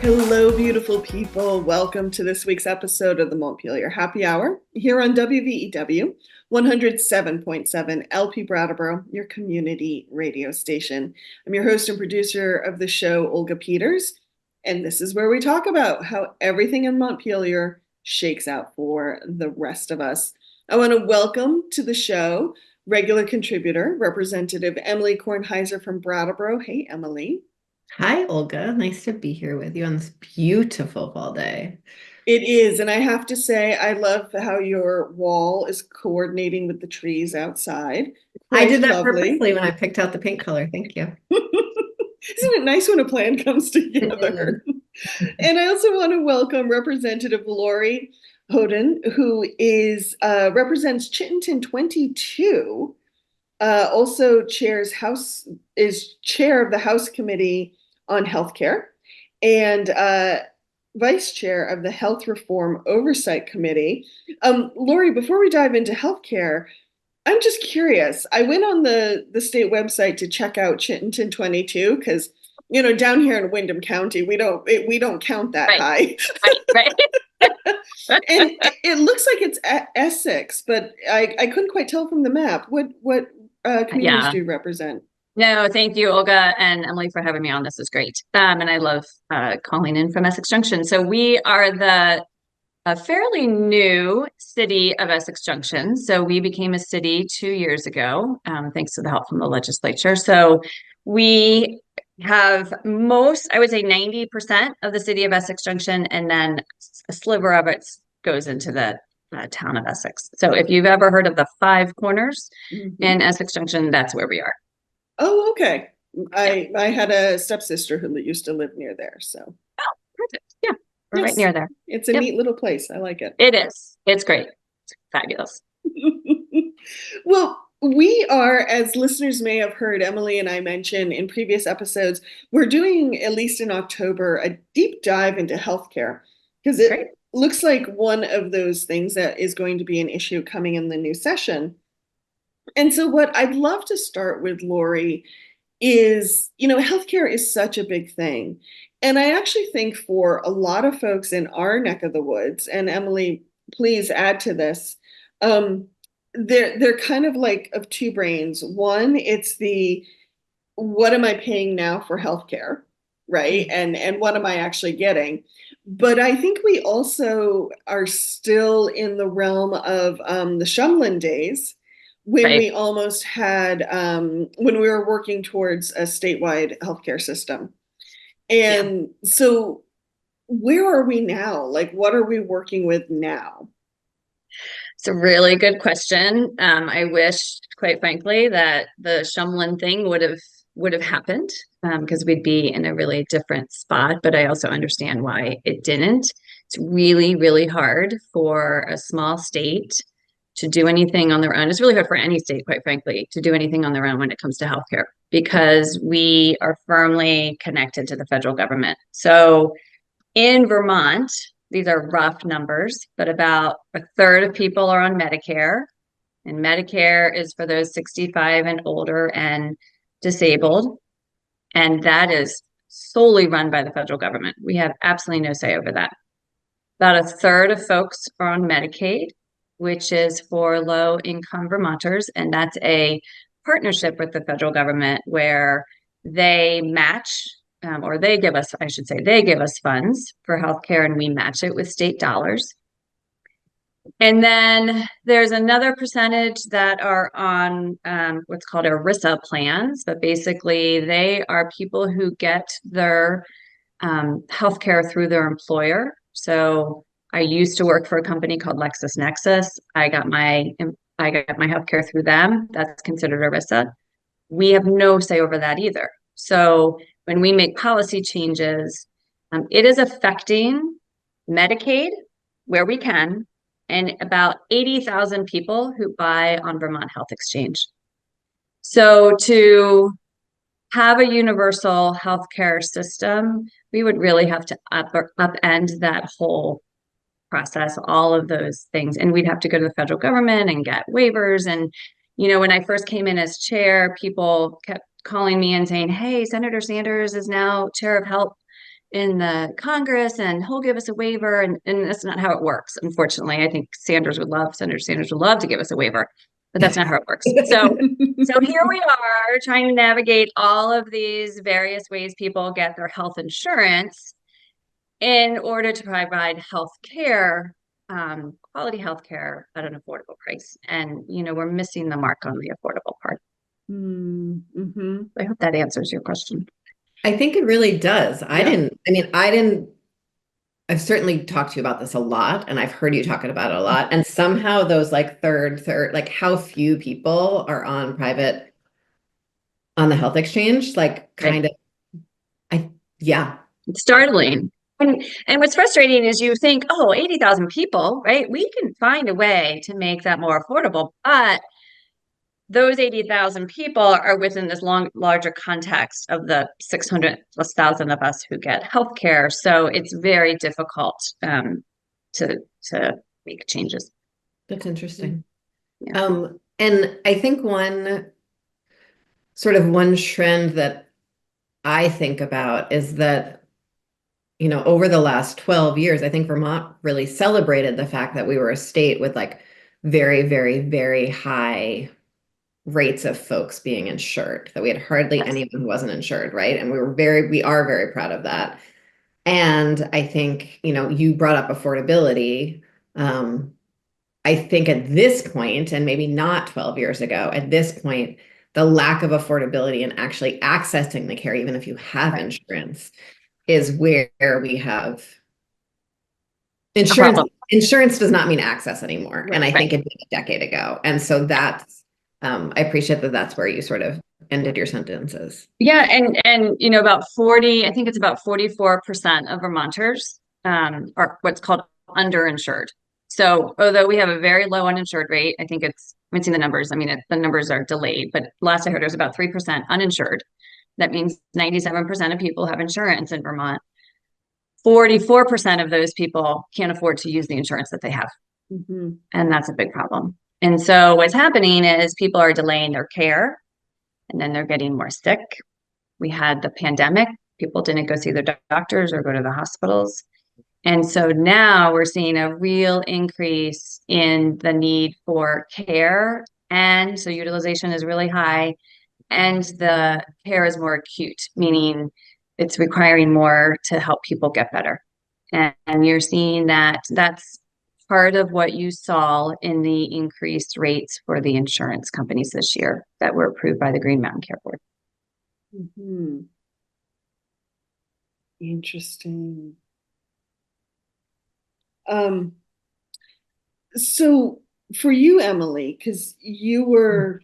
Hello, beautiful people. Welcome to this week's episode of the Montpelier Happy Hour here on WVEW 107.7 LP Brattleboro, your community radio station. I'm your host and producer of the show, Olga Peters, and this is where we talk about how everything in Montpelier shakes out for the rest of us. I want to welcome to the show regular contributor, Representative Emily Kornheiser from Brattleboro. Hey, Emily. Hi, Olga. Nice to be here with you on this beautiful fall day. It is, and I have to say, I love how your wall is coordinating with the trees outside. I Quite did that lovely. purposely when I picked out the paint color. Thank you. Isn't it nice when a plan comes It together? And I also want to welcome Representative Lori Houghton, who represents Chittenden 22. Also is chair of the House Committee on Healthcare, and vice chair of the Health Reform Oversight Committee. Lori, before we dive into healthcare, I'm just curious. I went on the state website to check out Chittenden 22 because down here in Windham County we don't count that Right, high, right. and it looks like it's Essex, but I couldn't quite tell from the map. What communities Yeah. do you represent? No, thank you, Olga and Emily, for having me on. This is great. And I love calling in from Essex Junction. So we are a fairly new city of Essex Junction. So we became a city 2 years ago, thanks to the help from the legislature. So we have I would say 90% of the city of Essex Junction, and then a sliver of it goes into the town of Essex. So if you've ever heard of the Five Corners in Essex Junction, that's where we are. Oh, okay. Yeah. I had a stepsister who used to live near there, so Oh, perfect. Yeah, we're right yes, near there. it's a Yep. neat little place. I like it. It is. It's great. It's fabulous. Well, we are, as listeners may have heard Emily and I mention in previous episodes, we're doing, at least in October, a deep dive into healthcare because it Great. looks like one of those things that is going to be an issue coming in the new session. And so, what I'd love to start with, Lori, is healthcare is such a big thing. And I actually think for a lot of folks in our neck of the woods, and Emily, please add to this, they're kind of like of two brains. One, it's the what am I paying now for healthcare, right? And what am I actually getting? But I think we also are still in the realm of the Shumlin days when Right. we almost had when we were working towards a statewide healthcare system. Yeah. And so where are we now? Like, what are we working with now? It's a really good question. I wish, quite frankly, that the Shumlin thing would have happened because we'd be in a really different spot. But I also understand why it didn't. It's really, really hard for a small state to do anything on their own. It's really hard for any state, quite frankly, to do anything on their own when it comes to healthcare because we are firmly connected to the federal government. So in Vermont, these are rough numbers, but about a third of people are on Medicare. And Medicare is for those 65 and older and disabled. And that is solely run by the federal government. We have absolutely no say over that. About a third of folks are on Medicaid, which is for low income Vermonters. And that's a partnership with the federal government where they match or they give us, I should say, they give us funds for healthcare and we match it with state dollars. And then there's another percentage that are on what's called ERISA plans, but basically they are people who get their healthcare through their employer. So I used to work for a company called LexisNexis. I got my healthcare through them. That's considered ERISA. We have no say over that either. So when we make policy changes, it is affecting Medicaid where we can, and about 80,000 people who buy on Vermont Health Exchange. So to have a universal healthcare system, we would really have to upend that whole process, all of those things. And we'd have to go to the federal government and get waivers. And, when I first came in as chair, people kept calling me and saying, hey, Senator Sanders is now chair of health. in the Congress and he'll give us a waiver. And that's not how it works. Unfortunately, I think Senator Sanders would love to give us a waiver, but that's not how it works. So here we are trying to navigate all of these various ways people get their health insurance in order to provide health care, quality health care at an affordable price. And, we're missing the mark on the affordable part. Mm-hmm. I hope that answers your question. I think it really does. Yeah. I've certainly talked to you about this a lot, and I've heard you talking about it a lot. And somehow those like third, like how few people are on the health exchange, like kind of, yeah. It's startling. And what's frustrating is you think, oh, 80,000 people, right? We can find a way to make that more affordable. But those 80,000 people are within this larger context of the 600 plus thousand of us who get healthcare. So it's very difficult to make changes. That's interesting. Yeah. And I think one trend that I think about is that, over the last 12 years, I think Vermont really celebrated the fact that we were a state with like very, very, very high rates of folks being insured, that we had hardly anyone who wasn't insured, right? And we are very proud of that. And I think, you brought up affordability. I think at this point, and maybe not 12 years ago, at this point, the lack of affordability and actually accessing the care, even if you have insurance, is where we have insurance. Insurance does not mean access anymore. And I think it did a decade ago. And so that's, I appreciate that that's where you sort of ended your sentences. Yeah. And about 40, I think it's about 44% of Vermonters are what's called underinsured. So although we have a very low uninsured rate, I haven't seen the numbers. I mean, the numbers are delayed, but last I heard it was about 3% uninsured. That means 97% of people have insurance in Vermont. 44% of those people can't afford to use the insurance that they have. Mm-hmm. And that's a big problem. And so what's happening is people are delaying their care and then they're getting more sick. We had the pandemic. People didn't go see their doctors or go to the hospitals. And so now we're seeing a real increase in the need for care. And so utilization is really high and the care is more acute, meaning it's requiring more to help people get better. And you're seeing that that's part of what you saw in the increased rates for the insurance companies this year that were approved by the Green Mountain Care Board. Mm-hmm. Interesting. So for you, Emily, because you were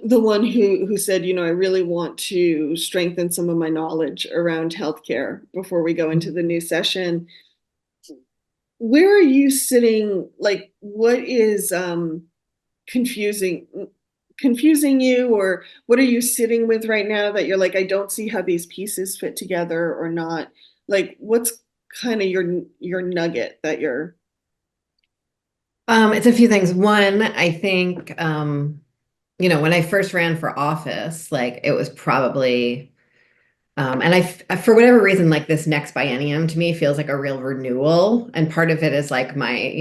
the one who said, I really want to strengthen some of my knowledge around healthcare before we go into the new session. Where are you sitting? Like, what is confusing you, or what are you sitting with right now that you're like, I don't see how these pieces fit together or not? Like, what's kind of your nugget that you're? It's a few things. One, I think, when I first ran for office, like it was probably, and I, for whatever reason, like this next biennium to me feels like a real renewal. And part of it is like my,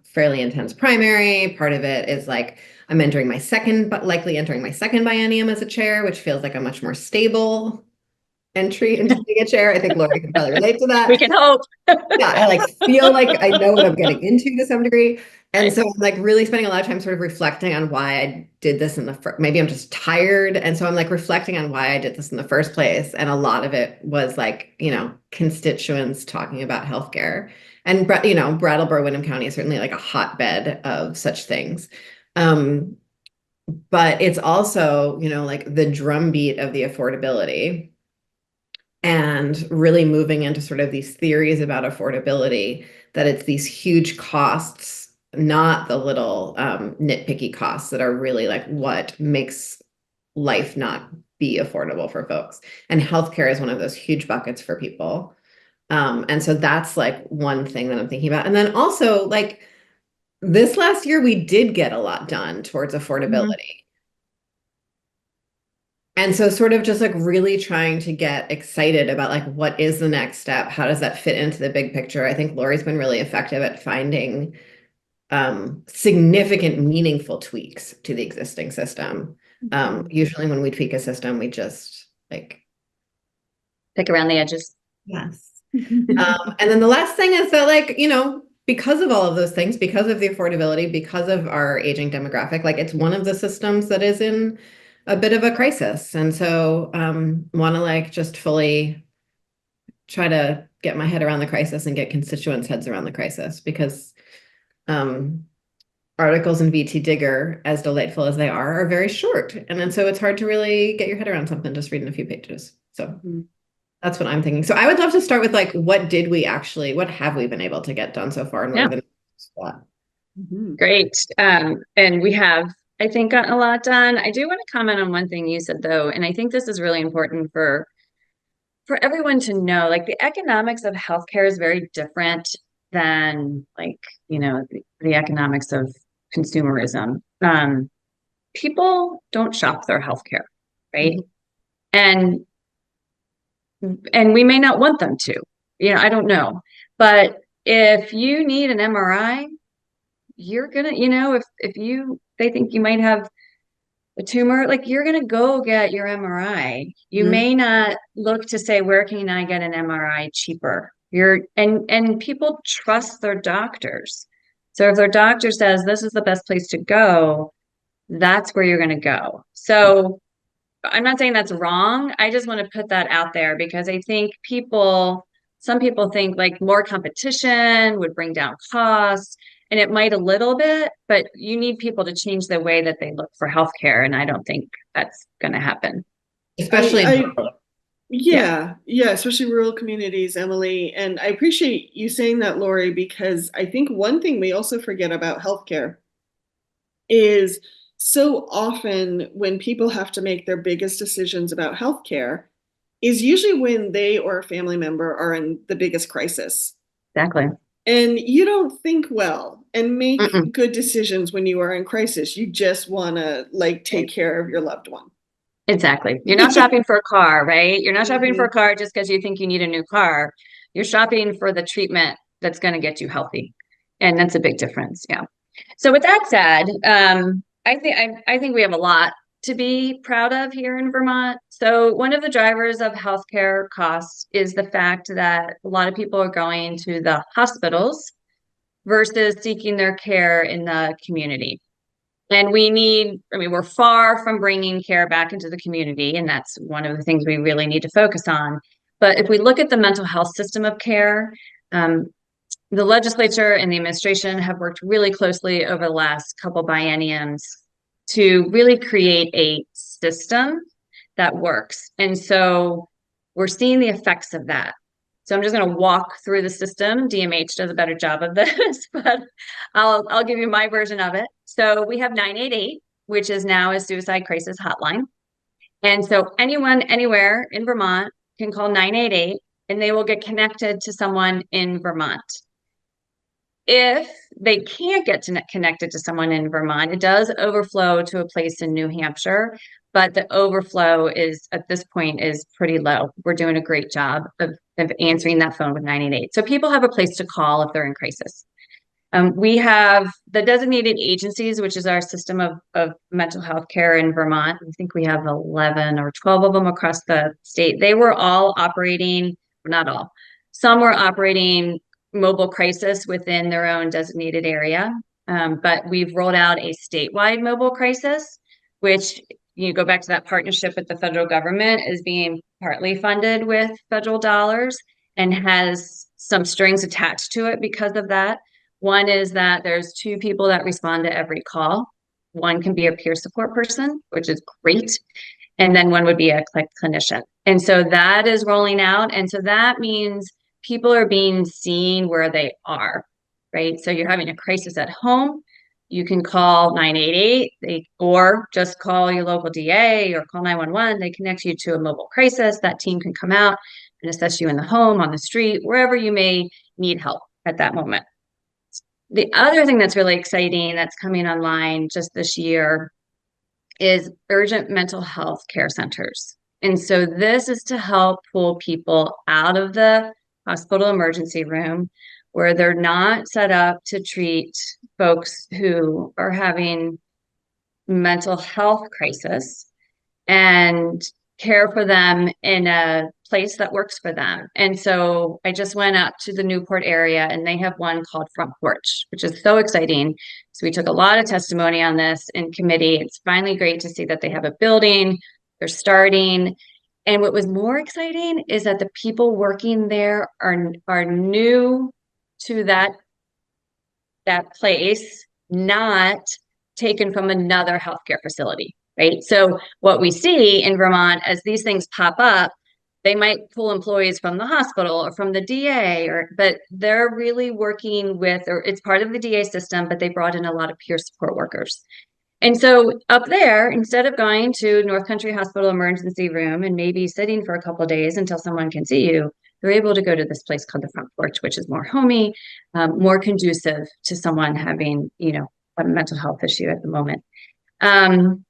fairly intense primary. Part of it is like I'm likely entering my second biennium as a chair, which feels like a much more stable entry into being a chair. I think Lori can probably relate to that. We can hope. Yeah, I feel like I know what I'm getting into to some degree. And so I'm like really spending a lot of time sort of reflecting on why I did this maybe I'm just tired. And so I'm like reflecting on why I did this in the first place. And a lot of it was like, constituents talking about healthcare. And, Brattleboro, Windham County is certainly like a hotbed of such things. But it's also, like the drumbeat of the affordability and really moving into sort of these theories about affordability, that it's these huge costs, not the little nitpicky costs that are really like what makes life not be affordable for folks. And healthcare is one of those huge buckets for people. And so that's like one thing that I'm thinking about. And then also like this last year, we did get a lot done towards affordability. And so sort of just like really trying to get excited about like what is the next step? How does that fit into the big picture? I think Lori's been really effective at finding significant, meaningful tweaks to the existing system. Usually when we tweak a system, we just like Pick around the edges. yes. And then the last thing is that like, because of all of those things, because of the affordability, because of our aging demographic, like it's one of the systems that is in a bit of a crisis. And so want to like just fully try to get my head around the crisis and get constituents' heads around the crisis because articles in VT Digger, as delightful as they are very short. And then so it's hard to really get your head around something just reading a few pages. So that's what I'm thinking. So I would love to start with like, what have we been able to get done so far? And what are the next spot? Great. And we have, I think, gotten a lot done. I do want to comment on one thing you said though, and I think this is really important for everyone to know, like the economics of healthcare is very different than like, the economics of consumerism. People don't shop their healthcare, right? And we may not want them to, I don't know. But if you need an MRI, you're gonna, if they think you might have a tumor, like you're gonna go get your MRI. You may not look to say, where can I get an MRI cheaper? And people trust their doctors. So if their doctor says this is the best place to go, that's where you're gonna go. So I'm not saying that's wrong. I just want to put that out there because I think some people think like more competition would bring down costs, and it might a little bit, but you need people to change the way that they look for healthcare. And I don't think that's going to happen. Especially especially rural communities, Emily. And I appreciate you saying that, Lori, because I think one thing we also forget about healthcare is so often when people have to make their biggest decisions about healthcare is usually when they or a family member are in the biggest crisis. Exactly. And you don't think well and make good decisions when you are in crisis. You just want to like take care of your loved one. Exactly. You're not shopping for a car, right? You're not shopping for a car just because you think you need a new car. You're shopping for the treatment that's going to get you healthy. And that's a big difference. Yeah. So with that said, I think we have a lot to be proud of here in Vermont. So one of the drivers of healthcare costs is the fact that a lot of people are going to the hospitals versus seeking their care in the community. And we're far from bringing care back into the community, and that's one of the things we really need to focus on. But if we look at the mental health system of care, the legislature and the administration have worked really closely over the last couple bienniums to really create a system that works. And so we're seeing the effects of that. So I'm just going to walk through the system. DMH does a better job of this, but I'll give you my version of it. So we have 988, which is now a suicide crisis hotline. And so anyone, anywhere in Vermont can call 988 and they will get connected to someone in Vermont. If they can't get connected to someone in Vermont, it does overflow to a place in New Hampshire, but the overflow is at this point is pretty low. We're doing a great job of answering that phone with 988. So people have a place to call if they're in crisis. We have the designated agencies, which is our system of mental health care in Vermont. I think we have 11 or 12 of them across the state. They were all operating, not all, some were operating mobile crisis within their own designated area. But we've rolled out a statewide mobile crisis, which you go back to that partnership with the federal government is being partly funded with federal dollars and has some strings attached to it because of that. One is that there's 2 people that respond to every call. One can be a peer support person, which is great. And then one would be a clinician. And so that is rolling out. And so that means people are being seen where they are, right? So you're having a crisis at home, you can call 988 or just call your local DA or call 911. They connect you to a mobile crisis. That team can come out and assess you in the home, on the street, wherever you may need help at that moment. The other thing that's really exciting that's coming online just this year is urgent mental health care centers. And so this is to help pull people out of the hospital emergency room where they're not set up to treat folks who are having mental health crisis, and care for them in a place that works for them. And so I just went up to the Newport area, and they have one called Front Porch, which is so exciting. So we took a lot of testimony on this in committee. It's finally great to see that they have a building, they're starting. And what was more exciting is that the people working there are new to that place, not taken from another healthcare facility, right? So what we see in Vermont as these things pop up, they might pull employees from the hospital or from the DA, but they're really working with, or it's part of the DA system, but they brought in a lot of peer support workers. And so up there, instead of going to North Country Hospital emergency room and maybe sitting for a couple of days until someone can see you, they're able to go to this place called the Front Porch, which is more homey, more conducive to someone having, a mental health issue at the moment. And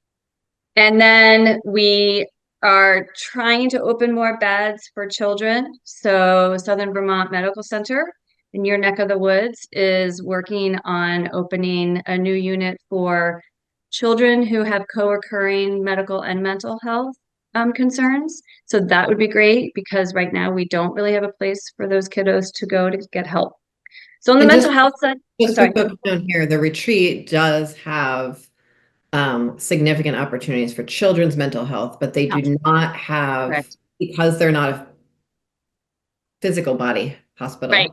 then we are trying to open more beds for children. So Southern Vermont Medical Center in your neck of the woods is working on opening a new unit for children who have co-occurring medical and mental health concerns. So that would be great, because right now we don't really have a place for those kiddos to go to get help. So on the mental health side, just for folks down here, the retreat does have significant opportunities for children's mental health, but they do not have, correct, because they're not a physical body hospital. right.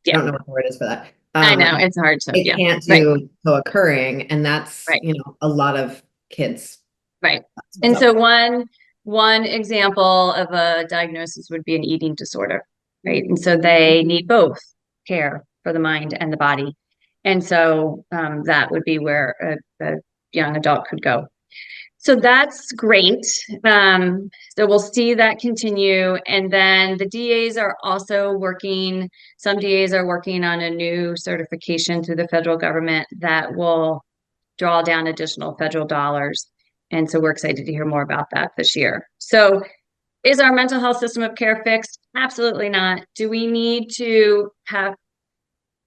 I don't know what the word is for that. I know it's hard to. They can't do co-occurring, and that's right. A lot of kids. Right. And so one example of a diagnosis would be an eating disorder, right? And so they need both care for the mind and the body. And so that would be where a young adult could go. So that's great. So we'll see that continue. And then the DAs are also working, some DAs are working on a new certification through the federal government that will draw down additional federal dollars. And so we're excited to hear more about that this year. So is our mental health system of care fixed? Absolutely not. Do we need to have,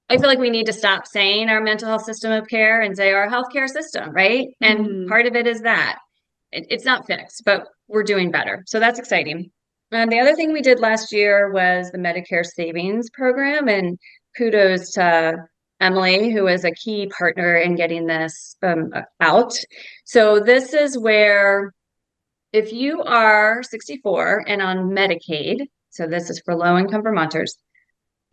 I feel like we need to stop saying our mental health system of care and say our healthcare system, right? And part of it is that it's not fixed, but we're doing better. So that's exciting. The other thing we did last year was the Medicare Savings Program, and kudos to Emily, who was a key partner in getting this out. So this is where if you are 64 and on Medicaid, so this is for low-income Vermonters,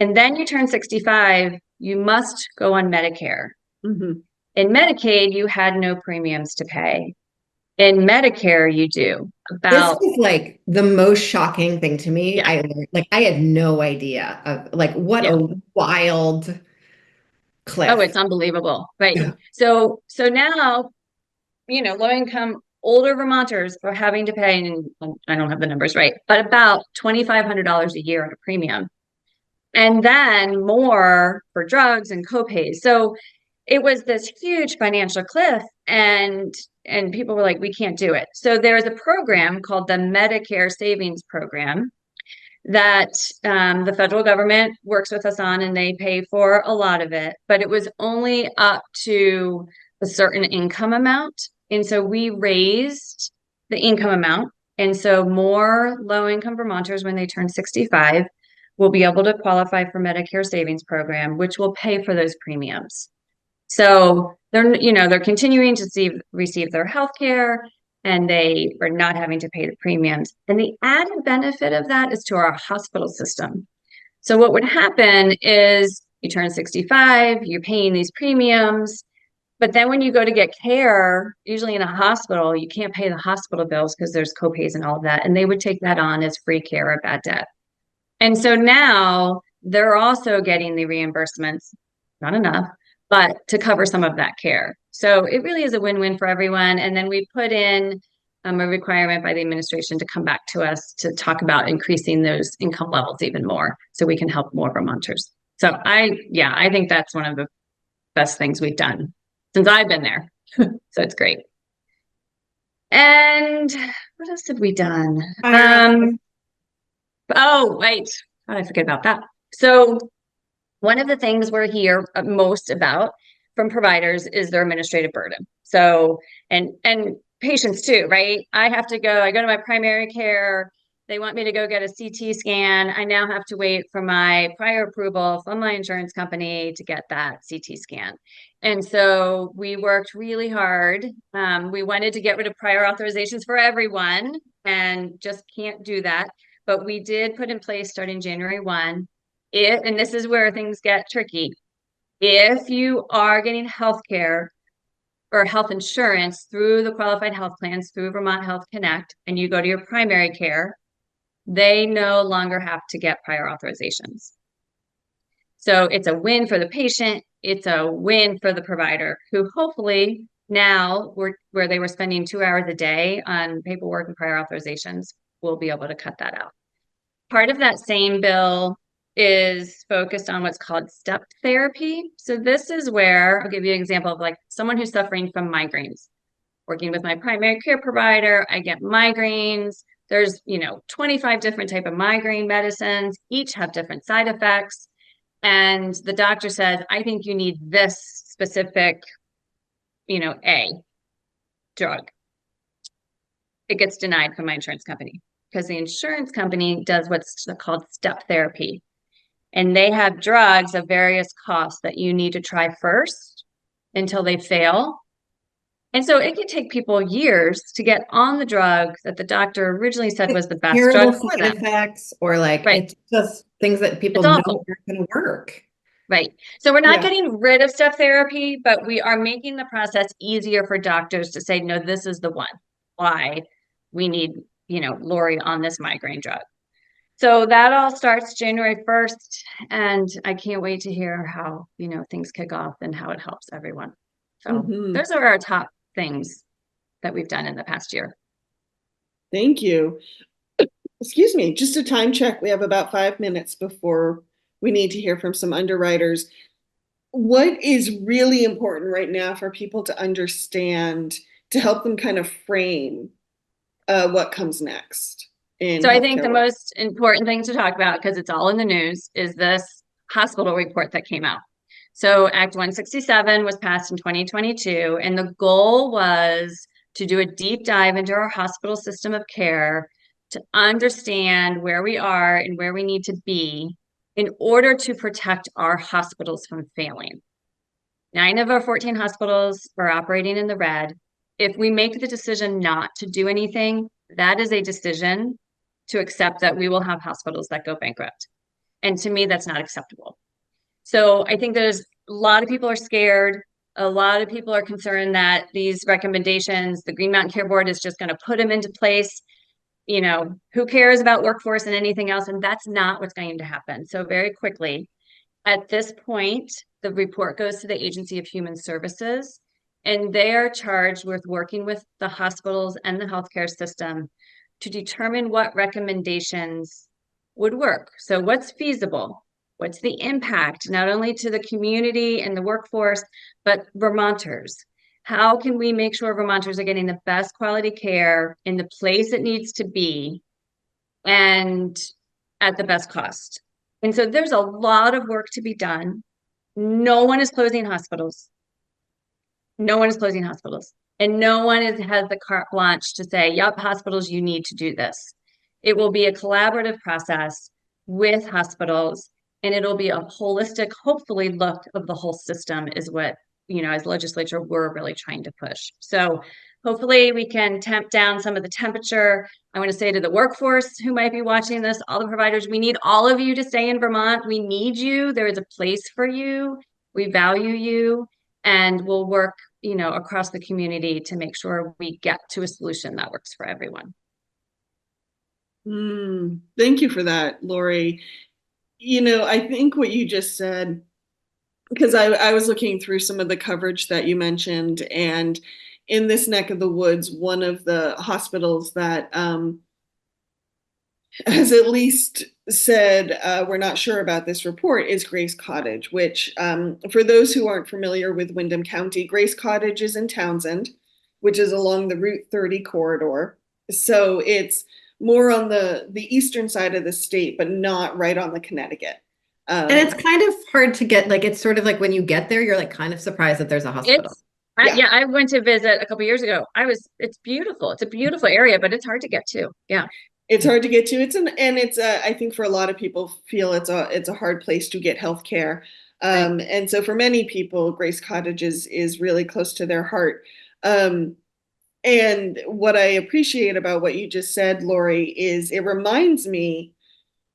and then you turn 65, you must go on Medicare. In Medicaid, you had no premiums to pay. In Medicare, you do. This is like the most shocking thing to me. Yeah. I had no idea of what a wild cliff. Oh, it's unbelievable. Right. Yeah. So now, low income older Vermonters are having to pay, and I don't have the numbers right, but about $2,500 a year in a premium. And then more for drugs and copays. So it was this huge financial cliff, and people were like, we can't do it. So there's a program called the Medicare Savings Program that the federal government works with us on, and they pay for a lot of it, but it was only up to a certain income amount. And so we raised the income amount. And so more low-income Vermonters, when they turn 65, will be able to qualify for Medicare Savings Program, which will pay for those premiums. So they're continuing to receive their health care, and they are not having to pay the premiums. And the added benefit of that is to our hospital system. So what would happen is you turn 65, you're paying these premiums, but then when you go to get care, usually in a hospital, you can't pay the hospital bills because there's copays and all of that. And they would take that on as free care or bad debt. And so now they're also getting the reimbursements, not enough, but to cover some of that care. So it really is a win-win for everyone. And then we put in a requirement by the administration to come back to us to talk about increasing those income levels even more so we can help more Vermonters. So I think that's one of the best things we've done since I've been there. So it's great. And what else have we done? Oh, wait. How did I forget about that? So one of the things we're here most about from providers is their administrative burden. So, and patients too, right? I go to my primary care. They want me to go get a CT scan. I now have to wait for my prior approval from my insurance company to get that CT scan. And so we worked really hard. We wanted to get rid of prior authorizations for everyone and just can't do that. But we did put in place starting January 1, and this is where things get tricky. If you are getting health care or health insurance through the qualified health plans through Vermont Health Connect, and you go to your primary care, they no longer have to get prior authorizations. So it's a win for the patient. It's a win for the provider who hopefully now where they were spending 2 hours a day on paperwork and prior authorizations, will be able to cut that out. Part of that same bill is focused on what's called step therapy. So this is where I'll give you an example of like someone who's suffering from migraines. Working with my primary care provider, I get migraines. There's, 25 different type of migraine medicines, each have different side effects. And the doctor says, I think you need this specific, A drug. It gets denied from my insurance company because the insurance company does what's called step therapy. And they have drugs of various costs that you need to try first until they fail. And so it can take people years to get on the drug that the doctor originally said was the best drug for Side them. effects, or like Right. it's just things that people It's know awful. aren't going to work. Right. So we're not Yeah. getting rid of step therapy, but we are making the process easier for doctors to say, no, this is the one. Why we need, Lori on this migraine drug. So that all starts January 1st, and I can't wait to hear how, things kick off and how it helps everyone. So those are our top things that we've done in the past year. Thank you. Excuse me, just a time check. We have about 5 minutes before we need to hear from some underwriters. What is really important right now for people to understand to help them kind of frame what comes next? So I think the most important thing to talk about, because it's all in the news, is this hospital report that came out. So Act 167 was passed in 2022, and the goal was to do a deep dive into our hospital system of care to understand where we are and where we need to be in order to protect our hospitals from failing. 9 of our 14 hospitals are operating in the red. If we make the decision not to do anything, that is a decision to accept that we will have hospitals that go bankrupt. And to me, that's not acceptable. So I think there's a lot of people are scared. A lot of people are concerned that these recommendations, the Green Mountain Care Board is just going to put them into place. Who cares about workforce and anything else? And that's not what's going to happen. So very quickly, at this point, the report goes to the Agency of Human Services, and they are charged with working with the hospitals and the healthcare system to determine what recommendations would work. So what's feasible? What's the impact, not only to the community and the workforce, but Vermonters? How can we make sure Vermonters are getting the best quality care in the place it needs to be and at the best cost? And so there's a lot of work to be done. No one is closing hospitals. No one is closing hospitals. And no one has the carte blanche to say, yep, hospitals, you need to do this. It will be a collaborative process with hospitals, and it'll be a holistic, hopefully, look of the whole system is what, as legislature, we're really trying to push. So hopefully we can tamp down some of the temperature. I want to say to the workforce who might be watching this, all the providers, we need all of you to stay in Vermont. We need you. There is a place for you. We value you, and we'll work across the community to make sure we get to a solution that works for everyone. Thank you for that, Lori. I think what you just said, because I was looking through some of the coverage that you mentioned, and in this neck of the woods, one of the hospitals that has at least said we're not sure about this report is Grace Cottage, which for those who aren't familiar with Windham County, Grace Cottage is in Townsend. which is along the Route 30 corridor. So it's more on the eastern side of the state, but not right on the Connecticut. And it's kind of hard to get, like, it's sort of like when you get there, you're like kind of surprised that there's a hospital. Yeah, I went to visit a couple years ago. It's beautiful. It's a beautiful area, but it's hard to get to. Yeah. It's hard to get to. I think for a lot of people feel it's a hard place to get healthcare. Right. And so for many people, Grace Cottage is really close to their heart. And what I appreciate about what you just said, Lori, is it reminds me,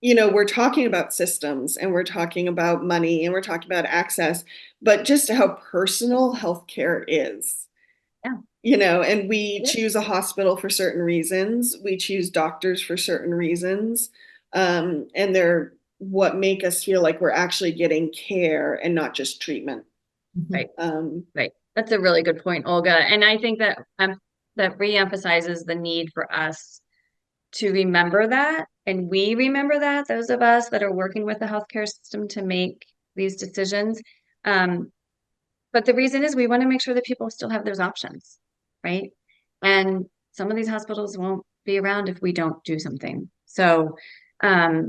we're talking about systems and we're talking about money and we're talking about access, but just how personal healthcare is. Yeah. And we choose a hospital for certain reasons. We choose doctors for certain reasons. And they're what make us feel like we're actually getting care and not just treatment. Right. Right. That's a really good point, Olga. And I think that that reemphasizes the need for us to remember that. And we remember that, those of us that are working with the healthcare system to make these decisions. But the reason is we want to make sure that people still have those options, right? And some of these hospitals won't be around if we don't do something. So I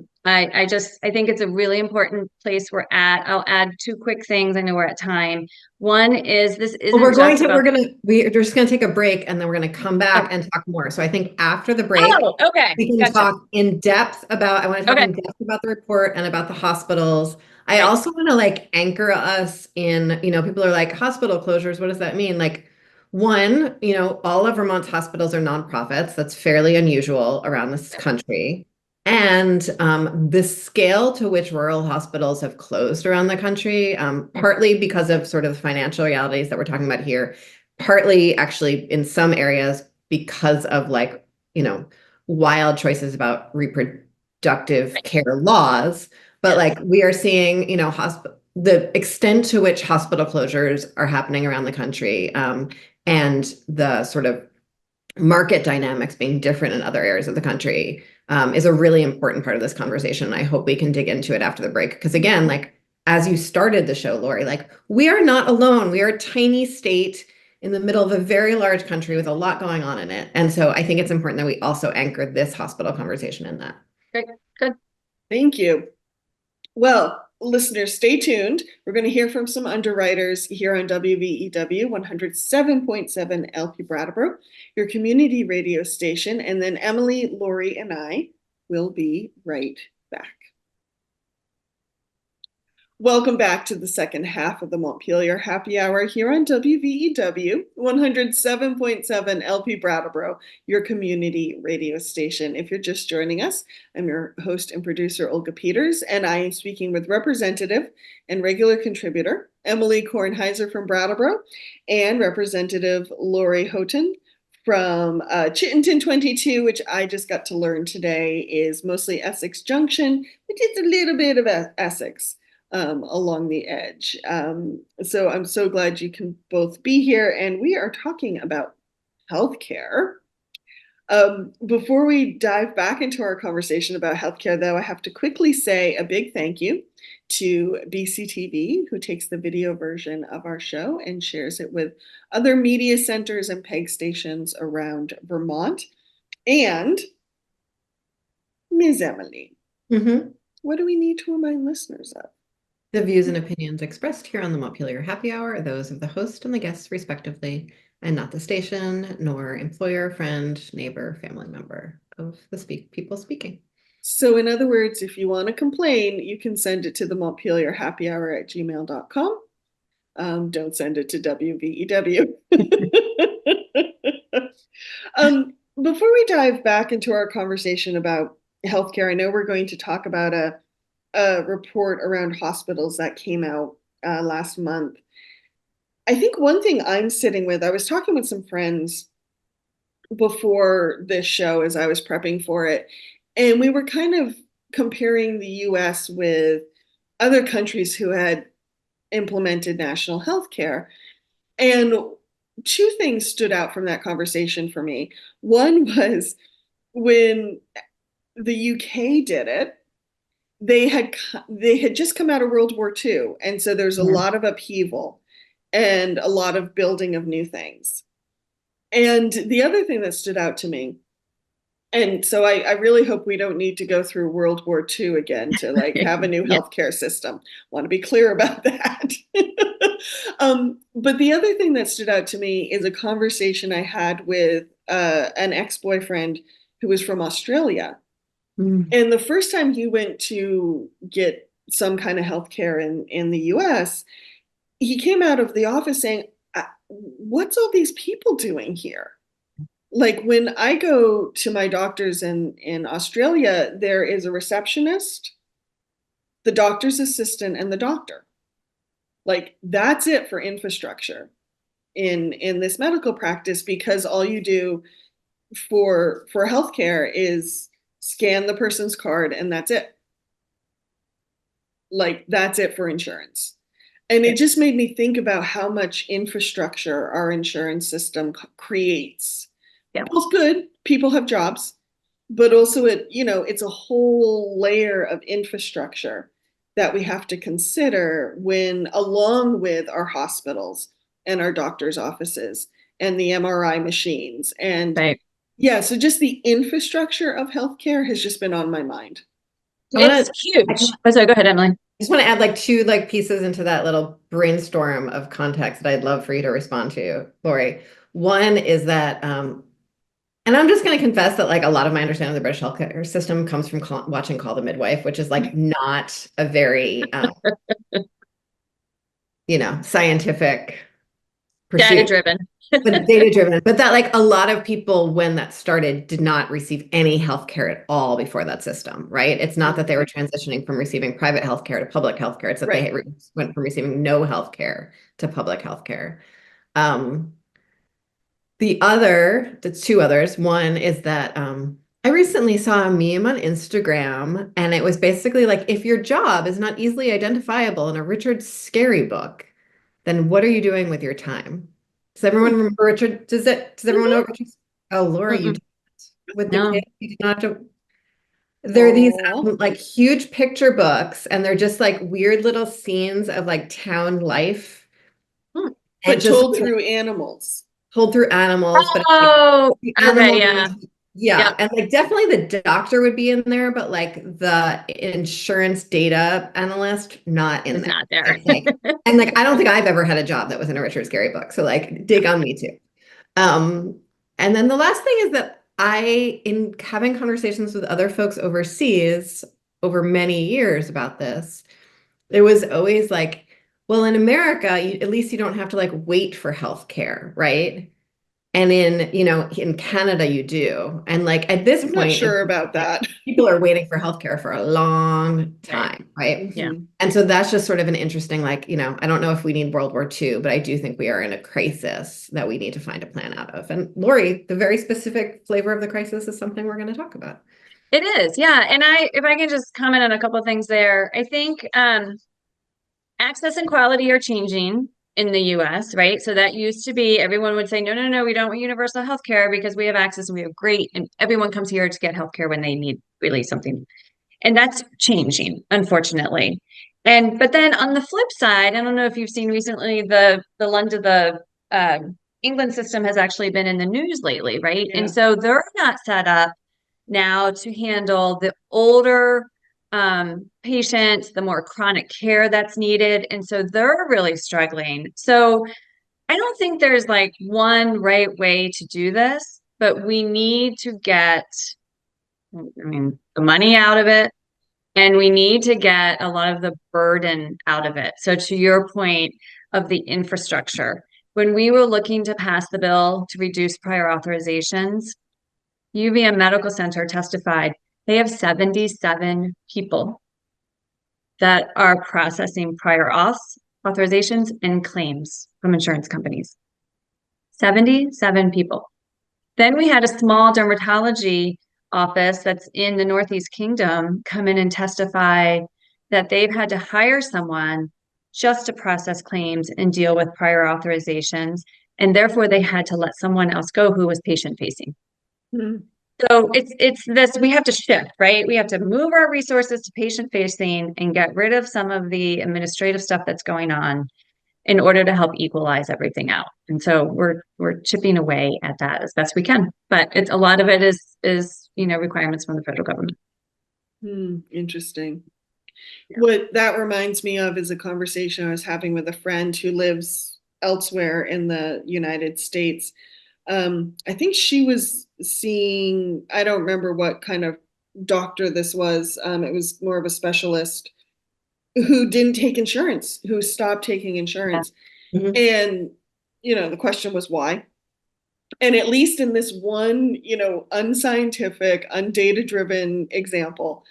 think it's a really important place we're at. I'll add two quick things. I know we're at time. One is this isn't we're just gonna take a break and then we're gonna come back and talk more. So I think after the break, we can talk in depth about, I want to talk in depth about the report and about the hospitals. I also want to like anchor us in, people are like, hospital closures, what does that mean? Like, one, all of Vermont's hospitals are nonprofits. That's fairly unusual around this country. And the scale to which rural hospitals have closed around the country, partly because of sort of financial realities that we're talking about here, partly actually in some areas because of like, wild choices about reproductive care laws. But like we are seeing, the extent to which hospital closures are happening around the country, and the sort of market dynamics being different in other areas of the country, is a really important part of this conversation. I hope we can dig into it after the break. Because again, like as you started the show, Lori, like we are not alone. We are a tiny state in the middle of a very large country with a lot going on in it. And so I think it's important that we also anchor this hospital conversation in that. Great. Good. Thank you. Well, listeners, stay tuned. We're going to hear from some underwriters here on WVEW 107.7 LP Brattleboro, your community radio station. And then Emily, Lori, and I will be right back. Welcome back to the second half of the Montpelier Happy Hour here on WVEW 107.7 LP Brattleboro, your community radio station. If you're just joining us, I'm your host and producer, Olga Peters, and I am speaking with representative and regular contributor Emily Kornheiser from Brattleboro and Representative Lori Houghton from Chittenden 22, which I just got to learn today is mostly Essex Junction, but it's a little bit of Essex. Along the edge. So I'm so glad you can both be here, and we are talking about healthcare. Before we dive back into our conversation about healthcare, though, I have to quickly say a big thank you to BCTV, who takes the video version of our show and shares it with other media centers and PEG stations around Vermont. And Ms. Emily, what do we need to remind listeners of? The views and opinions expressed here on the Montpelier Happy Hour are those of the host and the guests respectively, and not the station, nor employer, friend, neighbor, family member of the people speaking. So in other words, if you want to complain, you can send it to the Montpelier Happy Hour at gmail.com. Don't send it to WVEW. Before we dive back into our conversation about healthcare, I know we're going to talk about a report around hospitals that came out last month. I think one thing I'm sitting with, I was talking with some friends before this show as I was prepping for it, and we were kind of comparing the US with other countries who had implemented national health care. And two things stood out from that conversation for me. One was when the UK did it, they had just come out of World War II. And so there's a lot of upheaval and a lot of building of new things. And the other thing that stood out to me, and so I really hope we don't need to go through World War II again to like have a new Yeah. healthcare system. Want to be clear about that. But the other thing that stood out to me is a conversation I had with an ex-boyfriend who was from Australia. Mm. And the first time he went to get some kind of healthcare in the US, he came out of the office saying, what's all these people doing here? Like when I go to my doctors in Australia, there is a receptionist, the doctor's assistant, and the doctor. Like that's it for infrastructure in this medical practice because all you do for healthcare is scan the person's card and that's it. Like that's it for insurance. And it just made me think about how much infrastructure our insurance system creates. Yeah. Both good, people have jobs, but also it's a whole layer of infrastructure that we have to consider when along with our hospitals and our doctors' offices and the MRI machines. And Right. yeah, so just the infrastructure of healthcare has just been on my mind. It's huge. Oh, sorry, go ahead, Emily. I just want to add like two like pieces into that little brainstorm of context that I'd love for you to respond to, Lori. One is that, and I'm just going to confess that like a lot of my understanding of the British healthcare system comes from watching Call the Midwife, which is like not a very, scientific pursuit. Data driven. But data driven, but that like a lot of people when that started did not receive any healthcare at all before that system, right? It's not that they were transitioning from receiving private healthcare to public healthcare. It's that Right. they went from receiving no healthcare to public healthcare. The two others, one is that I recently saw a meme on Instagram, and it was basically like, if your job is not easily identifiable in a Richard Scarry book, then what are you doing with your time? Does everyone remember Richard? Does everyone know Richard? Oh, Laura, you didn't. With the No. kids, you did not have to. They're these Aw. like huge picture books, and they're just like weird little scenes of like town life, Hmm. But and just told through animals. told through animals. But like, Oh, the okay, animals yeah. yeah, Yep. and like definitely the doctor would be in there, but like the insurance data analyst not in It's there. not there. And like I don't think I've ever had a job that was in a Richard Scarry book. So like dig on me too. And then the last thing is that in having conversations with other folks overseas over many years about this, there was always like, well, in America, at least you don't have to like wait for healthcare, right? And in Canada, you do. And like at this I'm not point, sure about that. people are waiting for healthcare for a long Right. time, right? Yeah. And so that's just sort of an interesting, like, I don't know if we need World War II, but I do think we are in a crisis that we need to find a plan out of. And Lori, the very specific flavor of the crisis is something we're going to talk about. It is, yeah. And if I can just comment on a couple of things there, I think access and quality are changing in the US, right? So that used to be everyone would say, no, no, no, we don't want universal health care because we have access and we have great, and everyone comes here to get healthcare when they need really something. And that's changing, unfortunately. But then on the flip side, I don't know if you've seen recently the England system has actually been in the news lately, right? Yeah. And so they're not set up now to handle the older patients, the more chronic care that's needed. And so they're really struggling. So I don't think there's like one right way to do this, but we need to get, the money out of it, and we need to get a lot of the burden out of it. So to your point of the infrastructure, when we were looking to pass the bill to reduce prior authorizations, UVM Medical Center testified they have 77 people that are processing prior authorizations and claims from insurance companies. 77 people. Then we had a small dermatology office that's in the Northeast Kingdom come in and testify that they've had to hire someone just to process claims and deal with prior authorizations. And therefore they had to let someone else go who was patient facing. Hmm. So it's this, we have to shift, right? We have to move our resources to patient facing and get rid of some of the administrative stuff that's going on. in order to help equalize everything out. And so we're chipping away at that as best we can. But it's a lot of it is requirements from the federal government. Interesting. Yeah. What that reminds me of is a conversation I was having with a friend who lives elsewhere in the United States. I think she was seeing, I don't remember what kind of doctor this was. It was more of a specialist who didn't take insurance, who stopped taking insurance. Mhm. And, the question was why? And at least in this one, unscientific, undata driven example,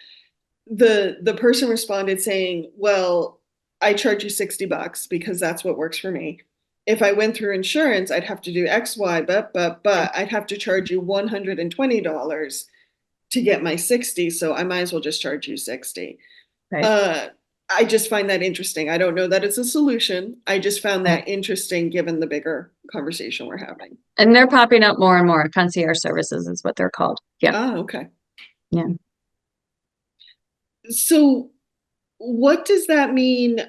the person responded saying, well, I charge you $60 because that's what works for me. If I went through insurance, I'd have to do X, Y, but I'd have to charge you $120 to get my 60. So I might as well just charge you 60. Right. I just find that interesting. I don't know that it's a solution. I just found that interesting given the bigger conversation we're having. And they're popping up more and more. Concierge services is what they're called. Yeah. Ah, okay. Yeah. So what does that mean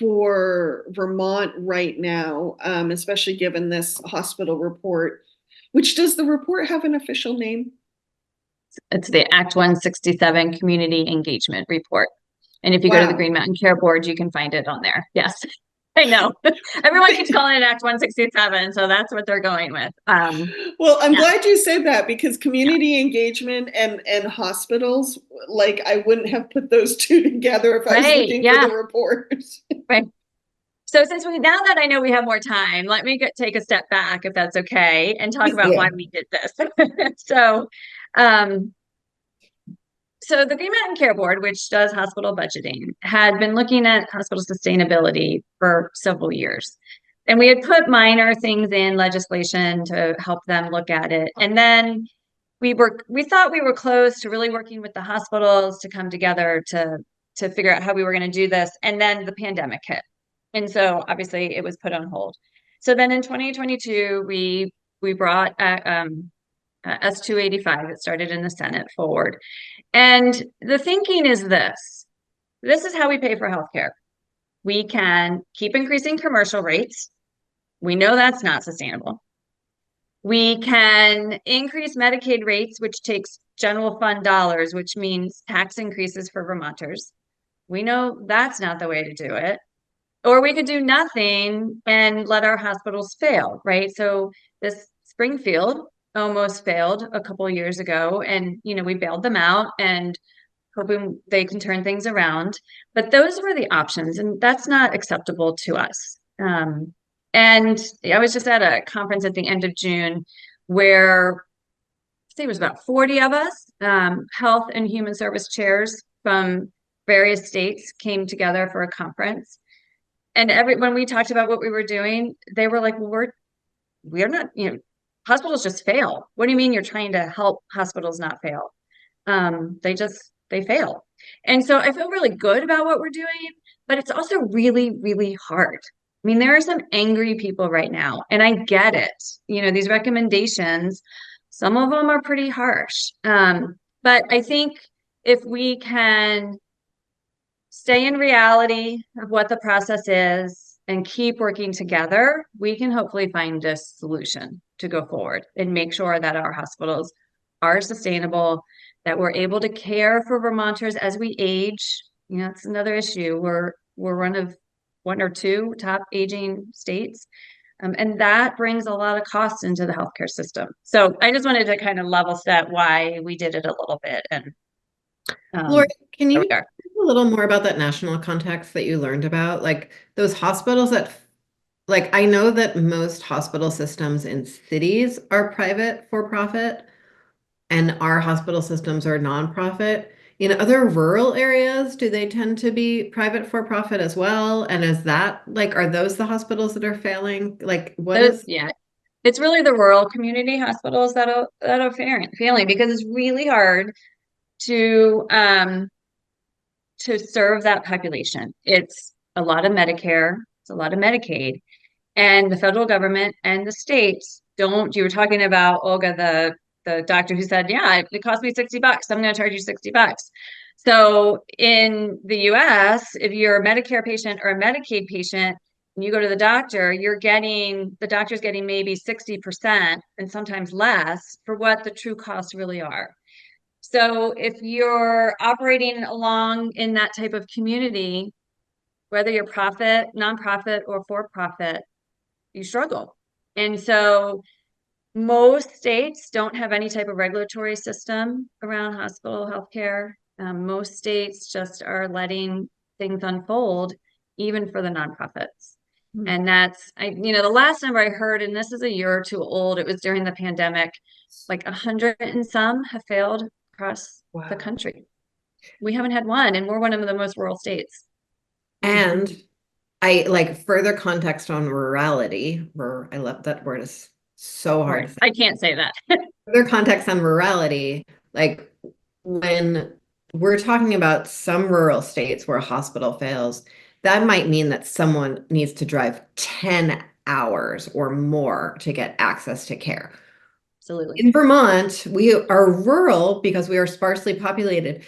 for Vermont right now, especially given this hospital report, which does the report have an official name? It's the Act 167 Community Engagement Report. And if you go to the Green Mountain Care Board, you can find it on there. Yes. I know. Everyone keeps calling it Act 167, so that's what they're going with. Well, I'm glad you said that because community engagement and hospitals, like I wouldn't have put those two together if I was looking for the report. Right. So now that I know we have more time, let me take a step back, if that's okay, and talk about why we did this. So the Green Mountain Care Board, which does hospital budgeting, had been looking at hospital sustainability for several years. And we had put minor things in legislation to help them look at it. And then we thought we were close to really working with the hospitals to come together to figure out how we were going to do this. And then the pandemic hit. And so obviously it was put on hold. So then in 2022, we brought S-285 that started in the Senate forward. And the thinking is this is how we pay for healthcare. We can keep increasing commercial rates. We know that's not sustainable. We can increase Medicaid rates, which takes general fund dollars, which means tax increases for Vermonters. We know that's not the way to do it. Or we could do nothing and let our hospitals fail, right? So this Springfield almost failed a couple of years ago, and we bailed them out and hoping they can turn things around. But those were the options, and that's not acceptable to us. And I was just at a conference at the end of June where I think it was about 40 of us, health and human service chairs from various states came together for a conference. And when we talked about what we were doing, they were like, well, we're not, hospitals just fail. What do you mean you're trying to help hospitals not fail? They fail. And so I feel really good about what we're doing, but it's also really, really hard. I mean, there are some angry people right now, and I get it. These recommendations, some of them are pretty harsh. But I think if we can stay in reality of what the process is and keep working together, we can hopefully find a solution to go forward and make sure that our hospitals are sustainable, that we're able to care for Vermonters as we age. It's another issue. We're one or two top aging states. And that brings a lot of costs into the healthcare system. So I just wanted to kind of level set why we did it a little bit. And Lori, can you talk a little more about that national context that you learned about? Like those hospitals I know that most hospital systems in cities are private for profit and our hospital systems are nonprofit. In other rural areas, do they tend to be private for profit as well? And is that are those the hospitals that are failing? Yeah, it's really the rural community hospitals that are failing because it's really hard to serve that population. It's a lot of Medicare, it's a lot of Medicaid, and the federal government and the states don't. You were talking about Olga, the doctor who said, yeah, it cost me $60. I'm going to charge you $60. So in the US, if you're a Medicare patient or a Medicaid patient, and you go to the doctor, the doctor's getting maybe 60% and sometimes less for what the true costs really are. So if you're operating along in that type of community, whether you're profit, nonprofit, or for profit, you struggle. And so most states don't have any type of regulatory system around hospital healthcare. Most states just are letting things unfold, even for the nonprofits. And that's, the last number I heard, and this is a year or two old, it was during the pandemic, like 100 and some have failed across the country. We haven't had one, and we're one of the most rural states. And I like further context on rurality. I love that word, is so hard to say. I can't say that. Further context on rurality, like when we're talking about some rural states where a hospital fails, that might mean that someone needs to drive 10 hours or more to get access to care. Absolutely. In Vermont, we are rural because we are sparsely populated.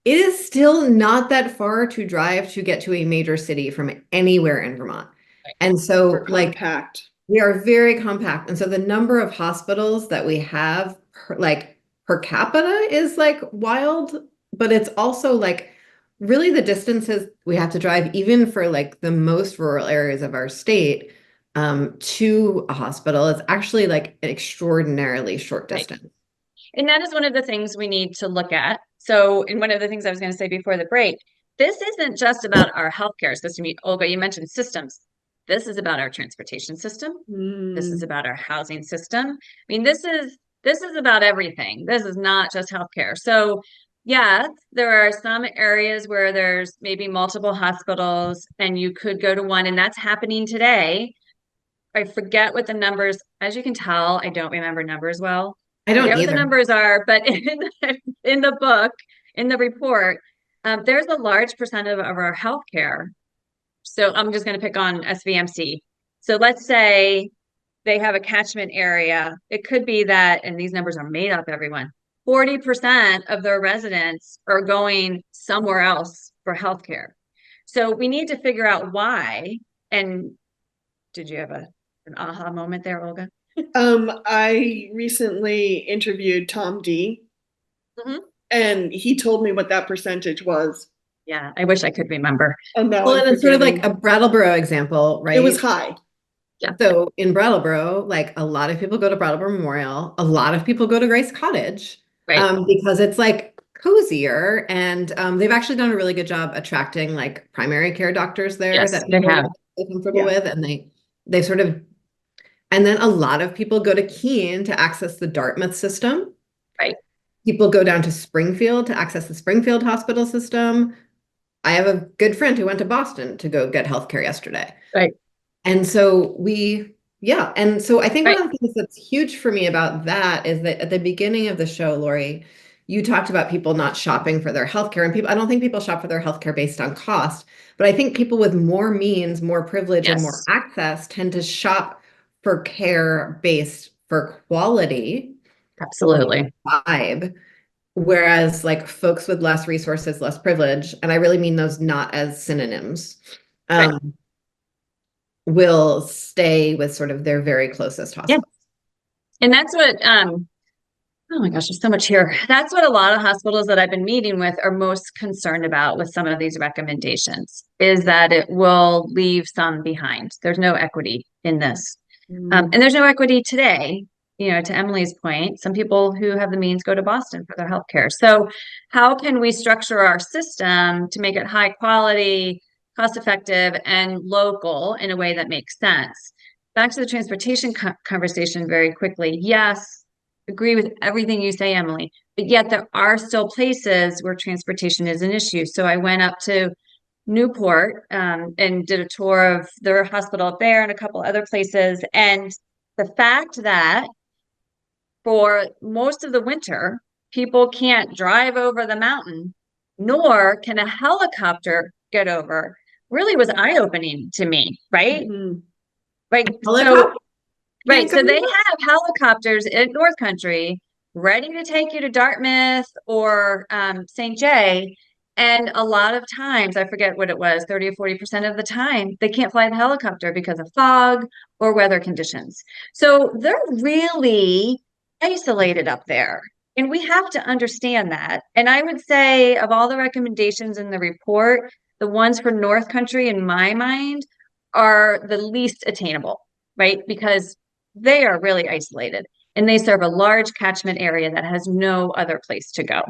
It is still not that far to drive to get to a major city from anywhere in Vermont. And so We're compact. We are very compact. And so the number of hospitals that we have per capita is like wild, but it's also like really the distances we have to drive, even for like the most rural areas of our state, to a hospital is actually like an extraordinarily short distance. Right. And that is one of the things we need to look at. So, and one of the things I was going to say before the break, this isn't just about our healthcare system. Olga, you mentioned systems. This is about our transportation system. This is about our housing system. I mean, this is about everything. This is not just healthcare. So, yeah, there are some areas where there's maybe multiple hospitals and you could go to one, and that's happening today. I forget what the numbers, as you can tell, I don't remember numbers well. I don't forget either. what the numbers are, but in the book, in the report, there's a large percentage of our healthcare. So I'm just going to pick on SVMC. So let's say they have a catchment area. It could be that, and these numbers are made up, everyone, 40% of their residents are going somewhere else for healthcare. So we need to figure out why. And did you have an aha moment there, Olga? I recently interviewed Tom D. And he told me what that percentage was. Yeah, I wish I could remember. And now well, and it's sort of like a Brattleboro example, right? It was high. Yeah. So in Brattleboro, like a lot of people go to Brattleboro Memorial, a lot of people go to Grace Cottage, right. Because it's like cozier, and they've actually done a really good job attracting like primary care doctors there that people are comfortable with, and they sort of, and then a lot of people go to Keene to access the Dartmouth system. Right. People go down to Springfield to access the Springfield hospital system. I have a good friend who went to Boston to go get healthcare yesterday. Right. And so and so I think one of the things that's huge for me about that is that at the beginning of the show, Lori, you talked about people not shopping for their healthcare, and I don't think people shop for their healthcare based on cost, but I think people with more means, more privilege, and more access tend to shop for care based for quality. Absolutely. Vibe. Whereas like folks with less resources, less privilege, and I really mean those not as synonyms, will stay with sort of their very closest hospital. Yeah. And that's what, oh my gosh, there's so much here. That's what a lot of hospitals that I've been meeting with are most concerned about with some of these recommendations, is that it will leave some behind. There's no equity in this. And there's no equity today. To Emily's point, some people who have the means go to Boston for their healthcare. So how can we structure our system to make it high quality, cost effective, and local in a way that makes sense? Back to the transportation conversation very quickly. Yes, agree with everything you say, Emily, but yet there are still places where transportation is an issue. So I went up to Newport and did a tour of their hospital up there and a couple other places. And the fact that for most of the winter, people can't drive over the mountain, nor can a helicopter get over, really was eye-opening to me, right? Right. So they have helicopters in North Country ready to take you to Dartmouth or St. Jay, And a lot of times, I forget what it was, 30 or 40% of the time, they can't fly the helicopter because of fog or weather conditions. So they're really isolated up there. And we have to understand that. And I would say, of all the recommendations in the report, the ones for North Country, in my mind, are the least attainable, right? Because they are really isolated and they serve a large catchment area that has no other place to go.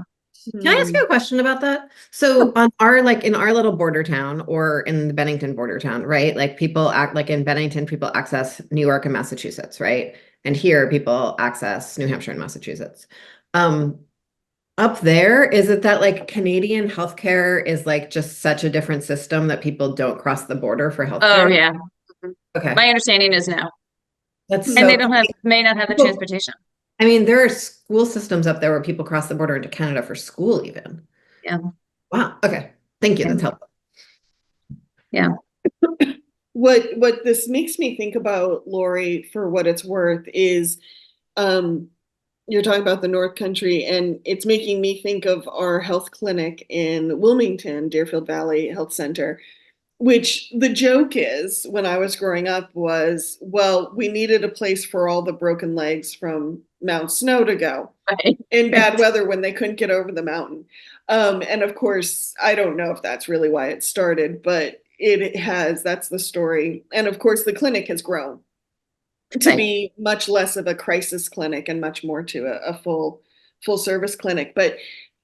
Can I ask you a question about that? So on our like in our little border town or in the Bennington border town, right? Like people act like in Bennington, people access New York and Massachusetts, right? And here people access New Hampshire and Massachusetts. Um, Up there, is it that like Canadian healthcare is like just such a different system that people don't cross the border for Oh, healthcare? yeah. Okay. My understanding is no. That's And so they don't have, may not have the transportation. I mean, there are school systems up there where people cross the border into Canada for school even. Yeah. Wow. Okay. Thank you. That's helpful. Yeah. What this makes me think about, Lori, for what it's worth, is you're talking about the North Country, and it's making me think of our health clinic in Wilmington, Deerfield Valley Health Center, which the joke is, when I was growing up, was, well, we needed a place for all the broken legs from Mount Snow to go Right. in bad weather when they couldn't get over the mountain. And of course, I don't know if that's really why it started, but that's the story. And of course, the clinic has grown to Right. be much less of a crisis clinic and much more to a full service clinic. But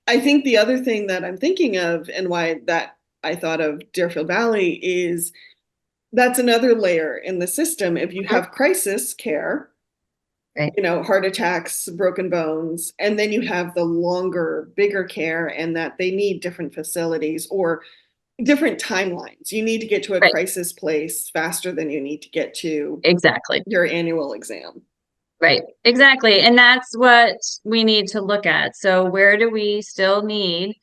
I think the other thing that I'm thinking of, and why that I thought of Deerfield Valley, is that's another layer in the system. If you have crisis care, Right. heart attacks, broken bones, and then you have the longer, bigger care, and that they need different facilities or different timelines. You need to get to a Right. crisis place faster than you need to get to Exactly. your annual exam. Right. Exactly. And that's what we need to look at. So where do we still need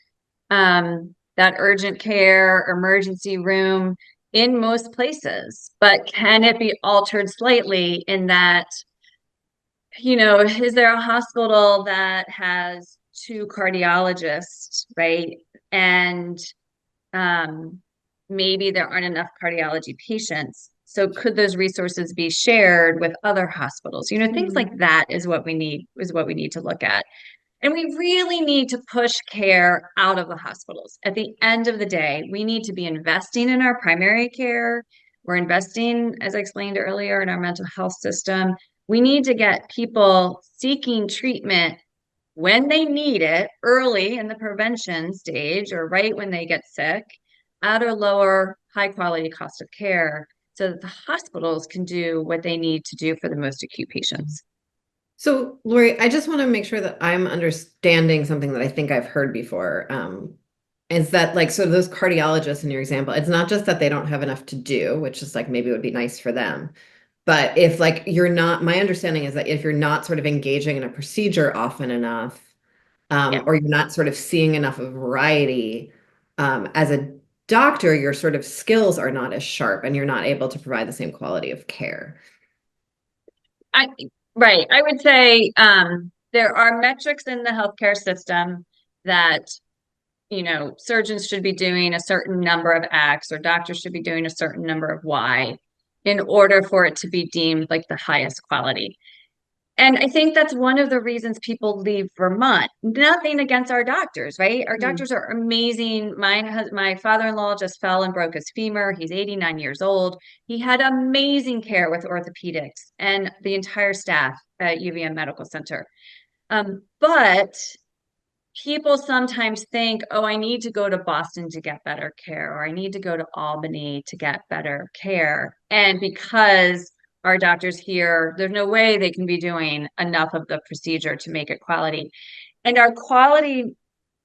that urgent care emergency room in most places? But can it be altered slightly in that, is there a hospital that has two cardiologists, right? And maybe there aren't enough cardiology patients. So could those resources be shared with other hospitals? Things like that is what we need to look at. And we really need to push care out of the hospitals. At the end of the day, we need to be investing in our primary care. We're investing, as I explained earlier, in our mental health system. We need to get people seeking treatment when they need it, early in the prevention stage or right when they get sick, at a lower high quality cost of care, so that the hospitals can do what they need to do for the most acute patients. So, Lori, I just want to make sure that I'm understanding something that I think I've heard before. Is that like, so those cardiologists in your example, it's not just that they don't have enough to do, which is like maybe it would be nice for them. But if like you're not, my understanding is that if you're not sort of engaging in a procedure often enough, or you're not sort of seeing enough of variety, as a doctor, your sort of skills are not as sharp and you're not able to provide the same quality of care. Right. I would say there are metrics in the healthcare system that, surgeons should be doing a certain number of X or doctors should be doing a certain number of Y in order for it to be deemed like the highest quality. And I think that's one of the reasons people leave Vermont. Nothing against our doctors, right? Our doctors are amazing. My father-in-law just fell and broke his femur. He's 89 years old. He had amazing care with orthopedics and the entire staff at UVM Medical Center. But people sometimes think, oh, I need to go to Boston to get better care, or I need to go to Albany to get better care. And because our doctors here, there's no way they can be doing enough of the procedure to make it quality. And our quality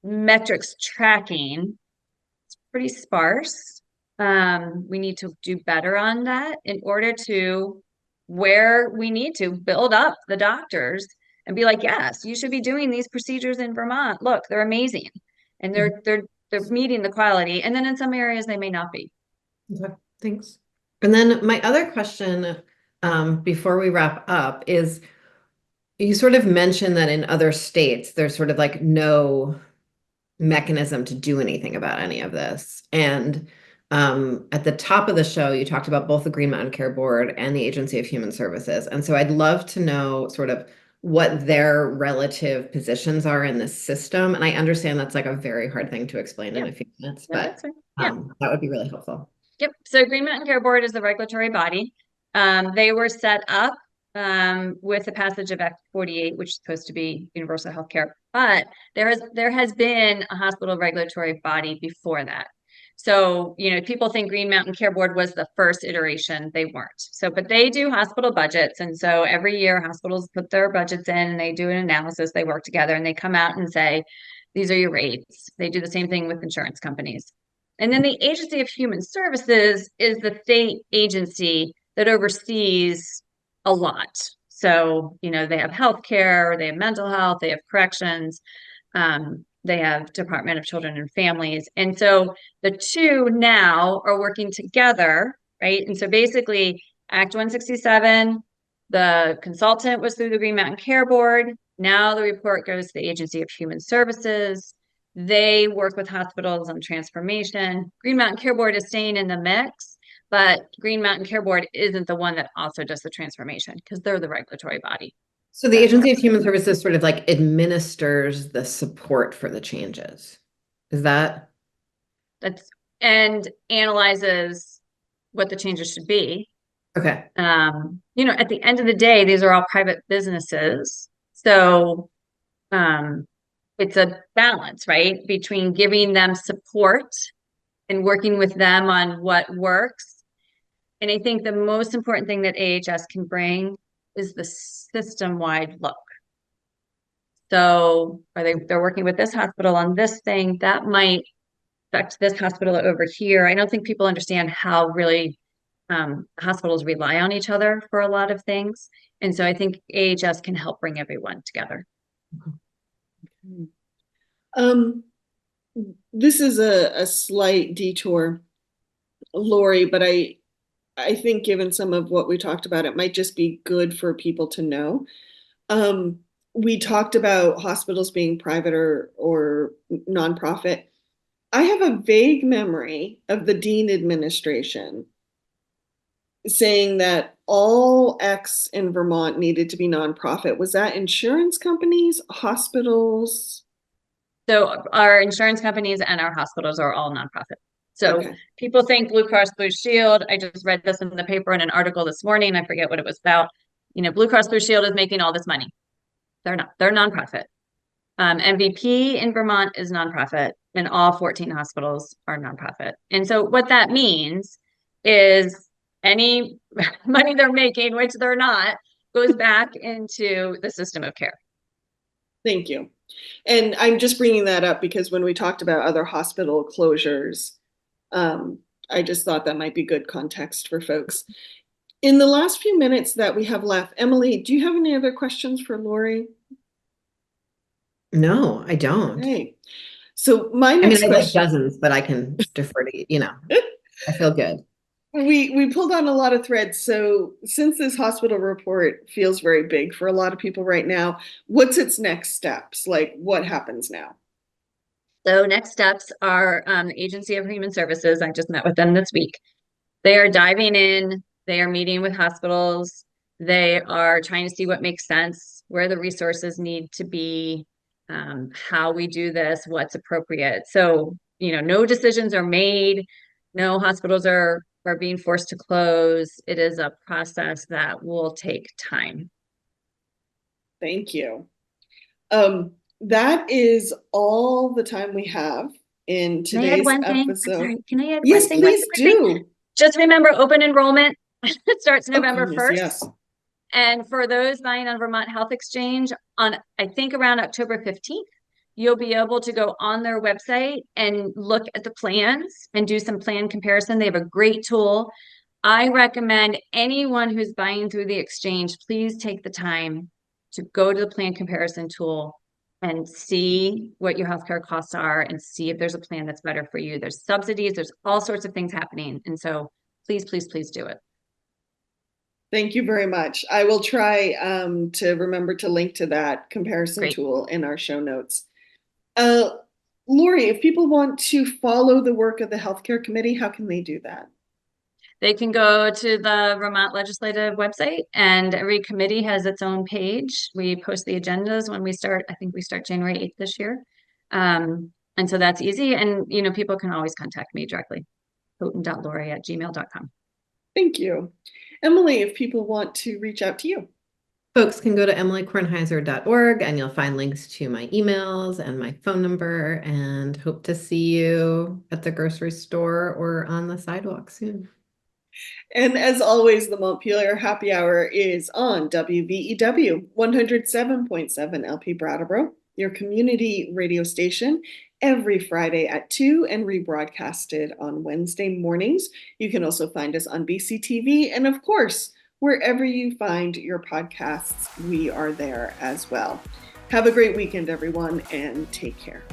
metrics tracking is pretty sparse. We need to do better on that in order to where we need to build up the doctors and be like, yes, you should be doing these procedures in Vermont. Look, they're amazing. And they're meeting the quality. And then in some areas they may not be. Okay, thanks. And then my other question, before we wrap up, is you sort of mentioned that in other states there's sort of like no mechanism to do anything about any of this. And at the top of the show, you talked about both the Green Mountain Care Board and the Agency of Human Services. And so I'd love to know sort of what their relative positions are in this system. And I understand that's like a very hard thing to explain in a few minutes, but that would be really helpful. Yep. So Green Mountain Care Board is the regulatory body. They were set up with the passage of Act 48, which is supposed to be universal health care. But there has been a hospital regulatory body before that. So, people think Green Mountain Care Board was the first iteration. They weren't. So, but they do hospital budgets. And so every year hospitals put their budgets in and they do an analysis. They work together and they come out and say, these are your rates. They do the same thing with insurance companies. And then the Agency of Human Services is the state agency that oversees a lot. So, they have healthcare, they have mental health, they have corrections, they have Department of Children and Families. And so the two now are working together, right? And so basically, Act 167, the consultant was through the Green Mountain Care Board. Now the report goes to the Agency of Human Services. They work with hospitals on transformation. Green Mountain Care Board is staying in the mix, but Green Mountain Care Board isn't the one that also does the transformation because they're the regulatory body. So the Agency of Human Services sort of like administers the support for the changes. Is that? And analyzes what the changes should be. Okay. At the end of the day, these are all private businesses. So, it's a balance, right? Between giving them support and working with them on what works. And I think the most important thing that AHS can bring is the system-wide look. So they're working with this hospital on this thing that might affect this hospital over here. I don't think people understand how really hospitals rely on each other for a lot of things. And so I think AHS can help bring everyone together. This is a slight detour, Lori, but I think given some of what we talked about, it might just be good for people to know. We talked about hospitals being private or nonprofit. I have a vague memory of the Dean administration saying that all X in Vermont needed to be nonprofit. Was that insurance companies, hospitals? So our insurance companies and our hospitals are all nonprofit. So people think Blue Cross Blue Shield. I just read this in the paper in an article this morning. I forget what it was about. Blue Cross Blue Shield is making all this money. They're not. They're nonprofit. MVP in Vermont is nonprofit, and all 14 hospitals are nonprofit. And so what that means is any money they're making, which they're not, goes back into the system of care. Thank you. And I'm just bringing that up because when we talked about other hospital closures, I just thought that might be good context for folks. In the last few minutes that we have left, Emily, do you have any other questions for Lori? No, I don't. Okay. So my next I question, like dozens, but I can defer to I feel good. We pulled on a lot of threads. So since this hospital report feels very big for a lot of people right now, what's its next steps? Like what happens now? So next steps are the Agency of Human Services. I just met with them this week. They are diving in. They are meeting with hospitals. They are trying to see what makes sense, where the resources need to be, how we do this, what's appropriate. So, no decisions are made. No hospitals are being forced to close. It is a process that will take time. Thank you. That is all the time we have in today's episode. Can I add yes, one thing? Yes, please do. Just remember, open enrollment starts November 1st. Yes. And for those buying on Vermont Health Exchange on, I think around October 15th, you'll be able to go on their website and look at the plans and do some plan comparison. They have a great tool. I recommend anyone who's buying through the exchange, please take the time to go to the plan comparison tool and see what your healthcare costs are and see if there's a plan that's better for you. There's subsidies, there's all sorts of things happening. And so please, please, please do it. Thank you very much. I will try to remember to link to that comparison tool in our show notes. Lori, if people want to follow the work of the Healthcare Committee, how can they do that? They can go to the Vermont Legislative website, and every committee has its own page. We post the agendas when we start. I think we start January 8th this year. And so that's easy. And, people can always contact me directly, houghton.lori@gmail.com. Thank you. Emily, if people want to reach out to you. Folks can go to emilykornheiser.org and you'll find links to my emails and my phone number, and hope to see you at the grocery store or on the sidewalk soon. And as always, the Montpelier Happy Hour is on WVEW 107.7 LP Brattleboro, your community radio station, every Friday at 2 and rebroadcasted on Wednesday mornings. You can also find us on BCTV, and of course, wherever you find your podcasts, we are there as well. Have a great weekend, everyone, and take care.